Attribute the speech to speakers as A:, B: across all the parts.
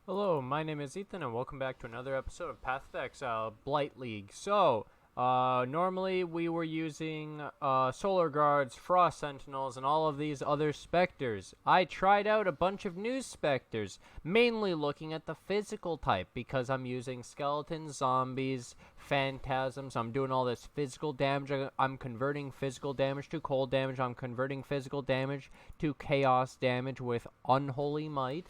A: Hello, my name is Ethan, and welcome back to another episode of Path of Exile Blight League. Normally we were using Solar Guards, Frost Sentinels, and all of these other Spectres. I tried out a bunch of new Spectres, mainly looking at the physical type, because I'm using skeletons, zombies, phantasms. I'm doing all this physical damage. I'm converting physical damage to cold damage. I'm converting physical damage to chaos damage with Unholy Might.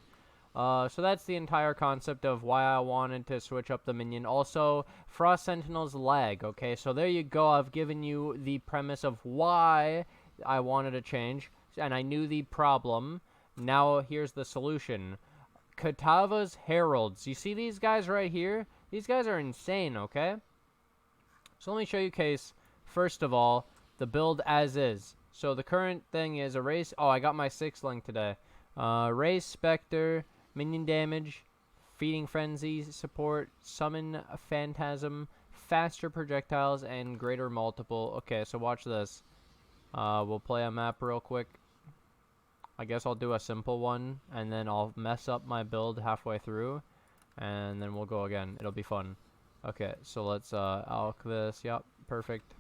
A: So that's the entire concept of why I wanted to switch up the minion. Also, Frost Sentinels lag, okay? So there you go. I've given you the premise of why I wanted to change, and I knew the problem. Now here's the solution. Kitava'S Heralds. You see these guys right here? These guys are insane, okay? So let me show you case. First of all, the build as is. So the current thing is erase. Oh, I got my 6th link today. Raise Spectre, Minion Dmg, Feeding Frenzy support, Summon Phantasm, faster projectiles, and greater multiple. Okay, so watch this. We'll play a map real quick. I guess I'll do a simple one, and then I'll mess up my build halfway through, and then we'll go again. It'll be fun. Okay, so let's alch this. Yep, perfect.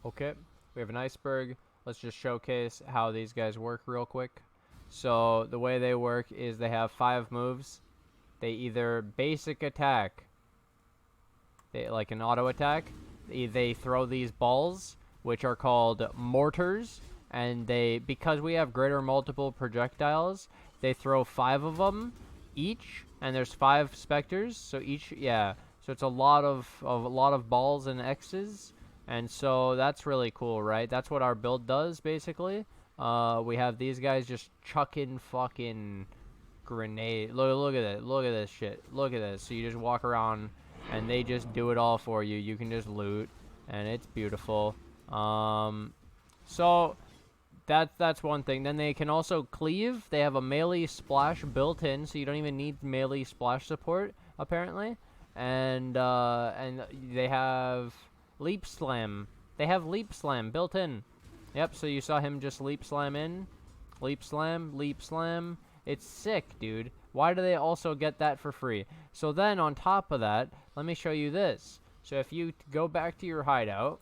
A: Okay, we have an iceberg. Let's just showcase how these guys work real quick. So the way they work is they have 5 moves. They either basic attack, like an auto attack. They throw these balls, which are called mortars, and because we have greater multiple projectiles, they throw 5 of them each, and there's 5 specters. So each, yeah. So it's a lot of balls and X's. And so that's really cool, right? That's what our build does, basically. We have these guys just chucking fucking grenade. Look at it. Look at this shit. Look at this. So you just walk around, and they just do it all for you. You can just loot, and it's beautiful. So that's one thing. Then they can also cleave. They have a melee splash built in, so you don't even need melee splash support, apparently. And they have Leap Slam. They have Leap Slam built in. Yep, so you saw him just Leap Slam in. Leap Slam, Leap Slam. It's sick, dude. Why do they also get that for free? So then, on top of that, let me show you this. So if you go back to your hideout,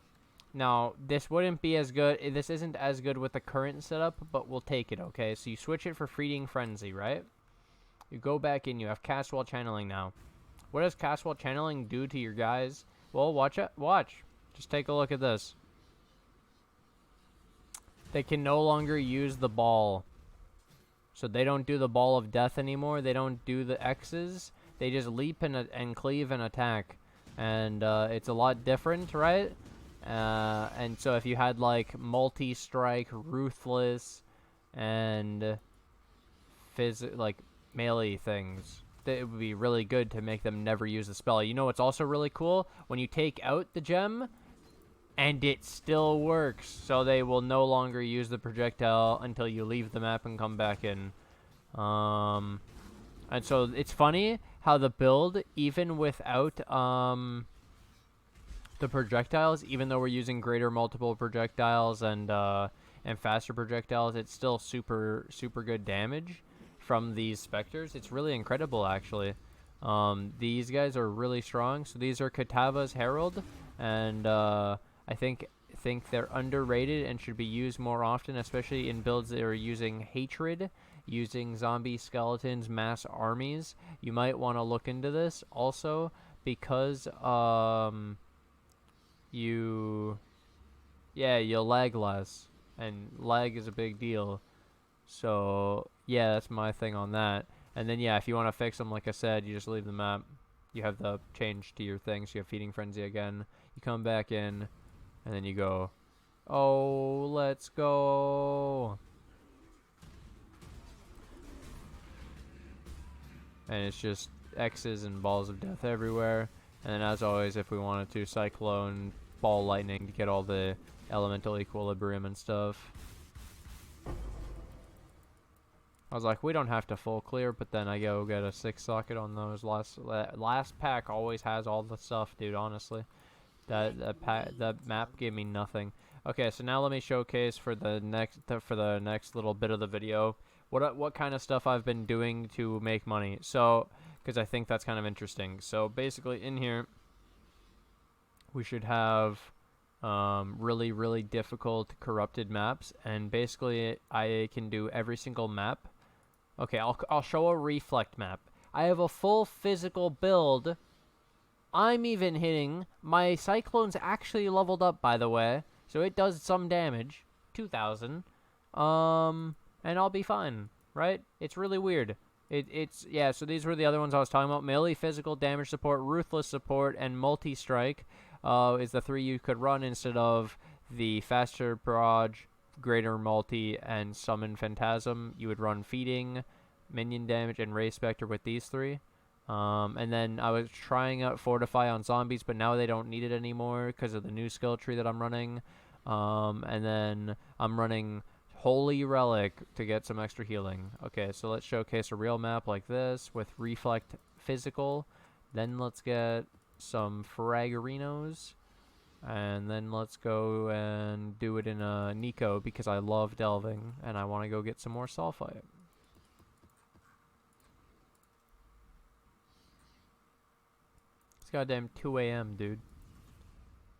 A: now, this wouldn't be as good. This isn't as good with the current setup, but we'll take it, okay? So you switch it for Feeding Frenzy, right? You go back in. You have Cast While Channeling now. What does Cast While Channeling do to your guys? Well, watch it. Watch. Just take a look at this. They can no longer use the ball. So they don't do the ball of death anymore. They don't do the X's. They just leap and cleave and attack. And it's a lot different, right? And so if you had like multi-strike, ruthless, and like melee things, it would be really good to make them never use the spell. You know what's also really cool? When you take out the gem, and it still works, so they will no longer use the projectile until you leave the map and come back in. And so it's funny how the build, even without the projectiles, even though we're using greater multiple projectiles and faster projectiles, it's still super good damage from these specters. It's really incredible, actually. These guys are really strong. So these are Kitava'S Herald, and I think they're underrated and should be used more often, especially in builds that are using hatred, using zombie skeletons, mass armies. You might want to look into this also, because you'll lag less, and lag is a big deal. So yeah, that's my thing on that. And then yeah, if you want to fix them, like I said, you just leave the map. You have the change to your things. You have Feeding Frenzy again. You come back in, and then you go, oh, let's go. And it's just X's and balls of death everywhere. And then as always, if we wanted to, Cyclone, Ball Lightning to get all the elemental equilibrium and stuff. I was like, we don't have to full clear, but then I go get a 6 socket on those. Last pack always has all the stuff, dude, honestly. That map gave me nothing. Okay, so now let me showcase for the next little bit of the video what kind of stuff I've been doing to make money. So, because I think that's kind of interesting. So basically, in here, we should have really difficult corrupted maps, and basically I can do every single map. Okay, I'll show a reflect map. I have a full physical build. I'm even hitting. My Cyclone's actually leveled up, by the way, so it does some damage. 2,000. And I'll be fine, right? It's really weird. Yeah, so these were the other ones I was talking about. Melee physical damage support, ruthless support, and multi-strike is the 3 you could run instead of the faster Proj, greater multi, and summon Phantasm. You would run feeding, Minion Dmg, and Ray Spectre with these 3. And then I was trying out Fortify on zombies, but now they don't need it anymore because of the new skill tree that I'm running. And then I'm running Holy Relic to get some extra healing. Okay, so let's showcase a real map like this with Reflect Physical. Then let's get some Fragorinos. And then let's go and do it in a Nico because I love delving and I want to go get some more Sulfite. It's goddamn 2 a.m., dude.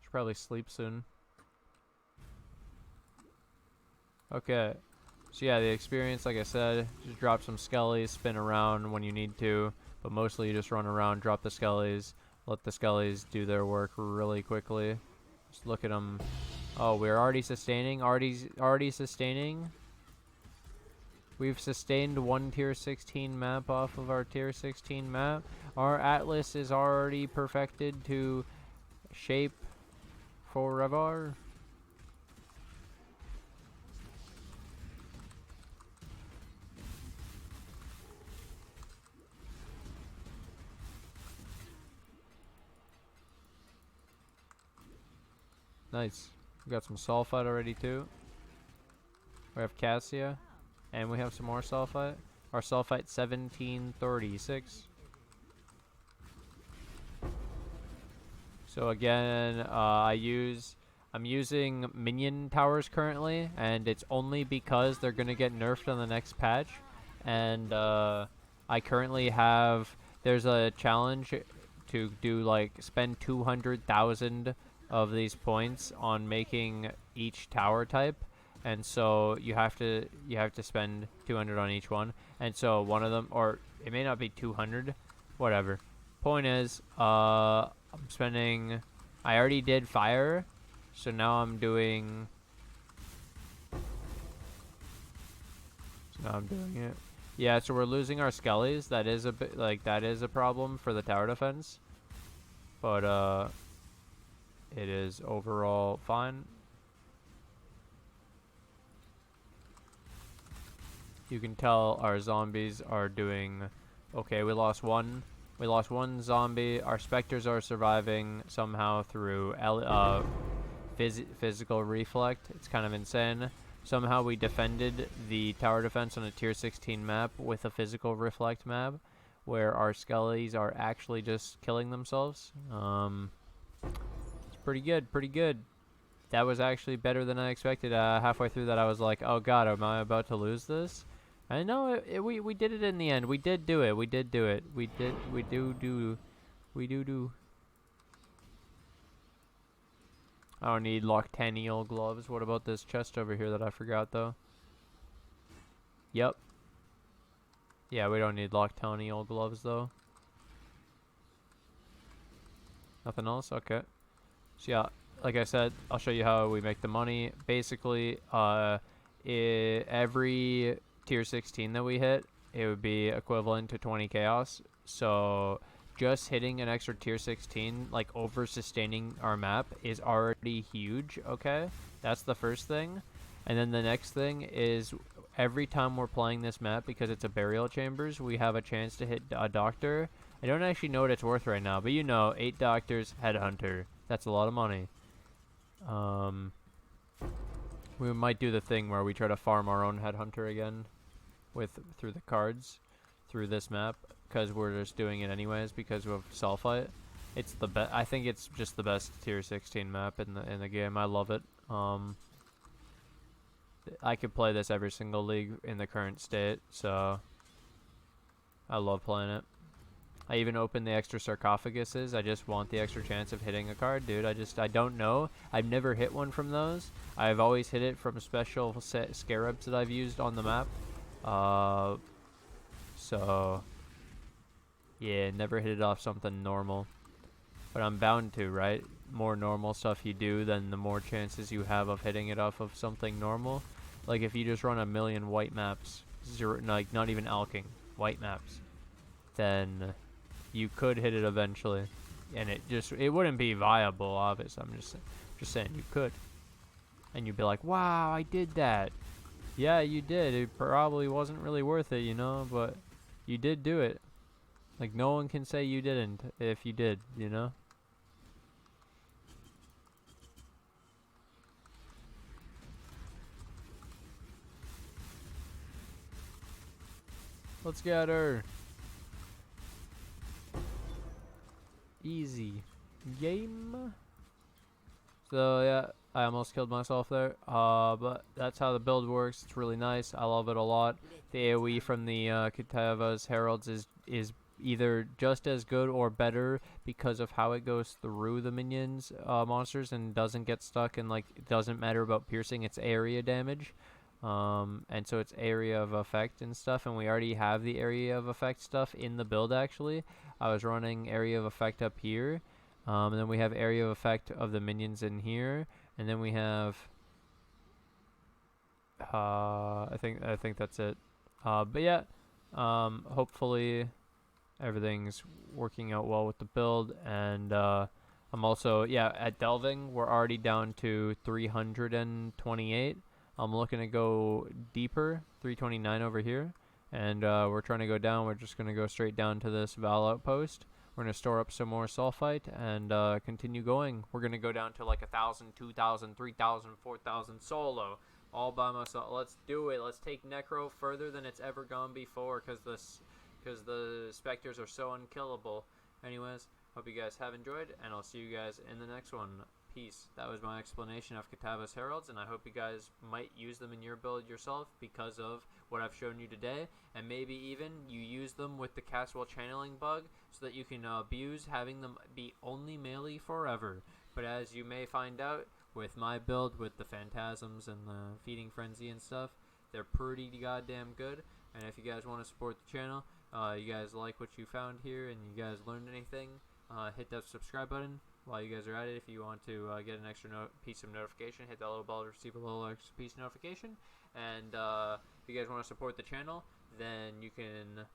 A: Should probably sleep soon. Okay. So yeah, the experience, like I said, just drop some skellies, spin around when you need to, but mostly you just run around, drop the skellies, let the skellies do their work really quickly. Just look at them. Oh, we're already sustaining? Already sustaining? We've sustained one tier 16 map off of our tier 16 map. Our atlas is already perfected to shape forever. Nice. We got some sulfite already too. We have Cassia. And we have some more sulfite. Our sulfite 1736. So again, I'm using minion towers currently, and it's only because they're gonna get nerfed on the next patch. And I currently have, there's a challenge to do like spend 200,000 of these points on making each tower type. And so you have to spend 200 on each one. And so one of them, or it may not be 200, whatever. Point is, I'm spending, I already did fire, so now I'm doing, it. Yeah, so we're losing our skellies. That is a bit, like, that is a problem for the tower defense. But, it is overall fine. You can tell our zombies are doing okay. We lost one zombie. Our specters are surviving somehow through physical reflect. It's kind of insane. Somehow we defended the tower defense on a tier 16 map with a physical reflect map, where our skellies are actually just killing themselves. It's pretty good. That was actually better than I expected. Halfway through that, I was like, "Oh God, am I about to lose this?" I know we did it in the end. We did do it. We do. I don't need Loctanial gloves. What about this chest over here that I forgot though? Yep. Yeah, we don't need Loctanial gloves though. Nothing else? Okay. So yeah, like I said, I'll show you how we make the money. Basically, every tier 16 that we hit, it would be equivalent to 20 chaos. So just hitting an extra tier 16, like over sustaining our map, is already huge. Okay, that's the first thing. And then the next thing is every time we're playing this map, because it's a burial chambers, we have a chance to hit a doctor. I don't actually know what it's worth right now, but you know, 8 doctors, headhunter. That's a lot of money. We might do the thing where we try to farm our own headhunter again through the cards through this map, because we're just doing it anyways because of sulfite. It's the best. I think it's just the best tier 16 map in the game. I love it. I could play this every single league in the current state, so I love playing it. I even opened the extra sarcophaguses. I just want the extra chance of hitting a card, dude. I don't know. I've never hit one from those. I've always hit it from special scarabs that I've used on the map. So yeah, never hit it off something normal. But I'm bound to, right? More normal stuff you do, then the more chances you have of hitting it off of something normal. Like if you just run a million white maps, like not even alking, white maps, then you could hit it eventually, and it wouldn't be viable, obviously. I'm just saying you could, and you'd be like, wow, I did that. Yeah, you did. It probably wasn't really worth it, you know, but you did do it. Like no one can say you didn't if you did, you know. Let's get her. Easy game. So yeah, I almost killed myself there. But that's how the build works. It's really nice. I love it a lot. The AoE from the Kitava'S Heralds is either just as good or better because of how it goes through the minions monsters and doesn't get stuck, and like it doesn't matter about piercing, its area damage. And so it's area of effect and stuff, and we already have the area of effect stuff in the build. Actually, I was running area of effect up here, and then we have area of effect of the minions in here, and then we have I think that's it. But yeah, hopefully everything's working out well with the build, and I'm also, yeah, at delving we're already down to 328. I'm looking to go deeper, 329 over here, and we're trying to go down. We're just going to go straight down to this Val outpost. We're going to store up some more sulfite and continue going. We're going to go down to like 1,000, 2,000, 3,000, 4,000 solo, all by myself. Let's do it. Let's take Necro further than it's ever gone before, because the Spectres are so unkillable. Anyways, hope you guys have enjoyed, and I'll see you guys in the next one. Peace. That was my explanation of Kitava'S Heralds, and I hope you guys might use them in your build yourself because of what I've shown you today, and maybe even you use them with the cast while channeling bug so that you can abuse having them be only melee forever. But as you may find out with my build with the Phantasms and the Feeding Frenzy and stuff, they're pretty goddamn good. And if you guys want to support the channel, you guys like what you found here and you guys learned anything, hit that subscribe button. While you guys are at it, if you want to get an extra piece of notification, hit that little bell to receive a little extra piece of notification. And if you guys want to support the channel, then you can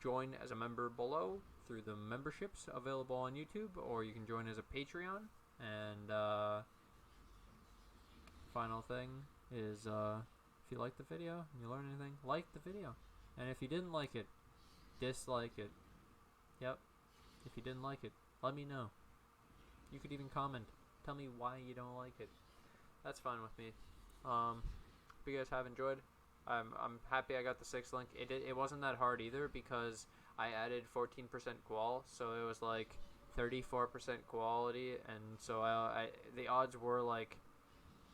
A: join as a member below through the memberships available on YouTube, or you can join as a Patreon. And final thing is, if you liked the video and you learned anything, like the video. And if you didn't like it, dislike it. Yep. If you didn't like it, let me know. You could even comment. Tell me why you don't like it. That's fine with me. Hope you guys have enjoyed. I'm happy I got the 6th link. It wasn't that hard either because I added 14% qual, so it was like 34% quality, and so the odds were like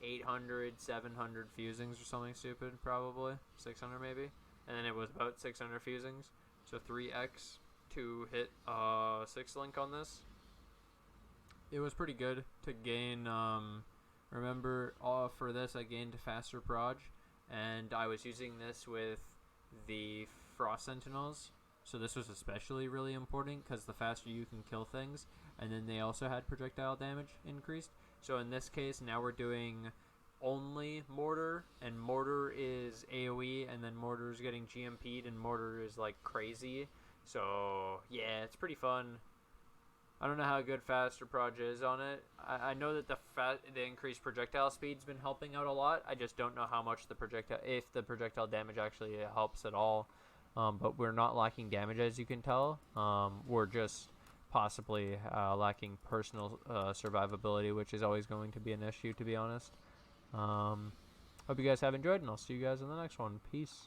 A: 800, 700 fusings or something stupid, probably 600 maybe, and then it was about 600 fusings, so 3x to hit 6th link on this. It was pretty good to gain, remember, for this I gained faster Proj, and I was using this with the Frost Sentinels, so this was especially really important because the faster you can kill things, and then they also had projectile damage increased. So in this case, now we're doing only Mortar, and Mortar is AoE, and then Mortar is getting GMP'd, and Mortar is like crazy. So yeah, it's pretty fun. I don't know how good faster Proj is on it. I know that the increased projectile speed's been helping out a lot. I just don't know how much if the projectile damage actually helps at all. But we're not lacking damage, as you can tell. We're just possibly lacking personal survivability, which is always going to be an issue, to be honest. Hope you guys have enjoyed, and I'll see you guys in the next one. Peace.